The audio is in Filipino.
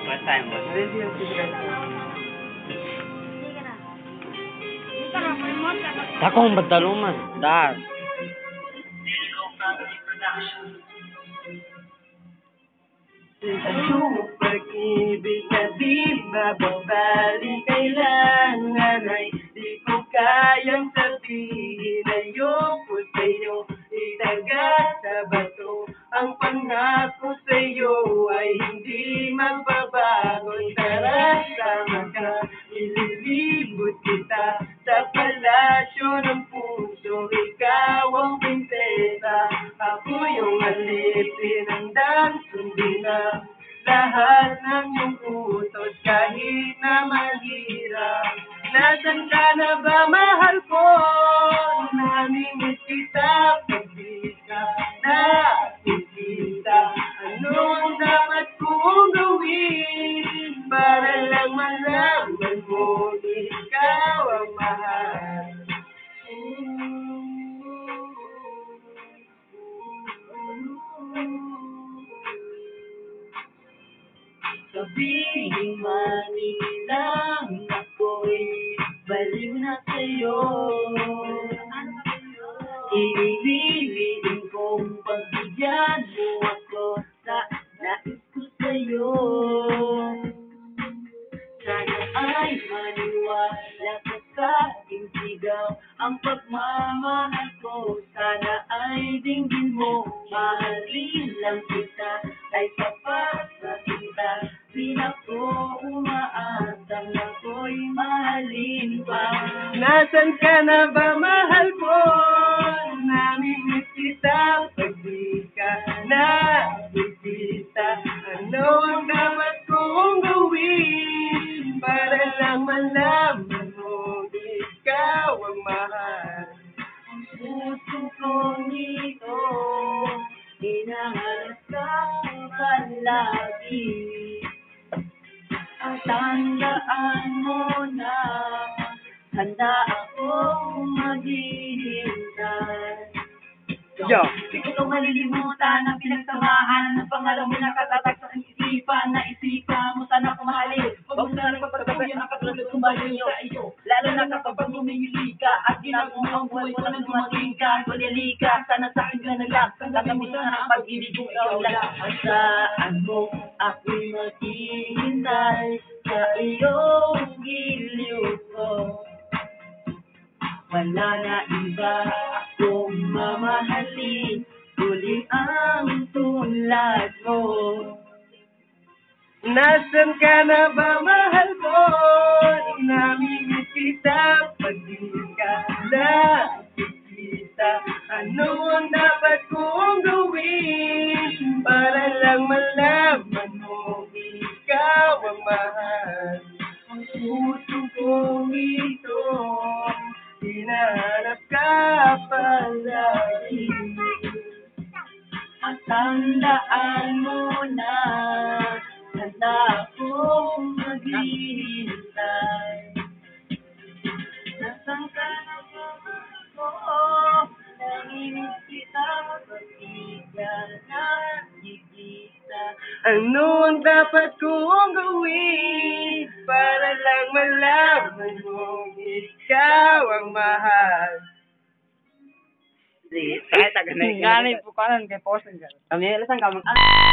First time mo. Takong badaluman. Dar. Ang pag-ibig na di mababalik, kailangan ay di ko kayang sabihin. Ayoko sa'yo, itagat sa bato. Ang pangako sa'yo ay hindi magbabago. Tara, sama ka, ililibot kita sa palasyo ng puso. Ikaw ang prinsesa, ako yung alipin. Handang sundin na lahat ng iyong utos kahit na mahirap. Nasaan ka na ba, mahal ko? Namimiss kita pag di ka nakikita. Ano ang dapat kong gawin para lang malaman mo ikaw ang mahal? Sabihin man nilang ako'y balik na sa'yo. Iniwiling kong pagbigyan mo ako sa nais ko sa'yo. Sana ay maniwala ka sa aking sigaw, ang pagmamahal ko. Sana ay dinggin mo, mahalin lang kita, ay sapat sa kita. Di na ko umaasang ako'y mahalin pa. Nasaan ka na ba, mahal ko? Namimiss kita pag di ka nakikita. Ano ang dapat kong gawin para lang malaman mo ikaw ang mahal? Ang puso kong ito, hinahanap ka palagi. Ang tandaan mo na handa akong maghihintay. Yo. Di ko ito malilimutan ang pinagsamahan ng pangalan mo na katatak sa isipan. Naisipan mo sana kumahalin. Huwag mo sana pagpatuloy ang katulad kong baliw sa iyo. Lalo na kapag lumimili ka at ginagawa ang buhay mo nang dumating ka. Tulili ka, sana sa akin ka na lang. Tagamit na ang pag-ibig kong ikaw lang. Saan mo ako'y maghihintay sa iyong giliw ko. Wala na iba akong mamahalin, tuloy ang tulad mo. Nasaan ka na ba, mahal ko? Namimiss kita pag di ka nakikita. Ano ang dapat kong gawin para lang malaman mo ikaw ang mahal? Ang puso kong ito, hinahanap ka palagi. At tandaan mo na handa akong maghihintay. Nasaan ka na ba, ko? Namimiss kita pag di ka nakikita. Ano ang dapat kong gawin para lang malaman mo ikaw ang mahal? Kahit agad na. Ganay po kanan kay Posen. Kami, lasan ka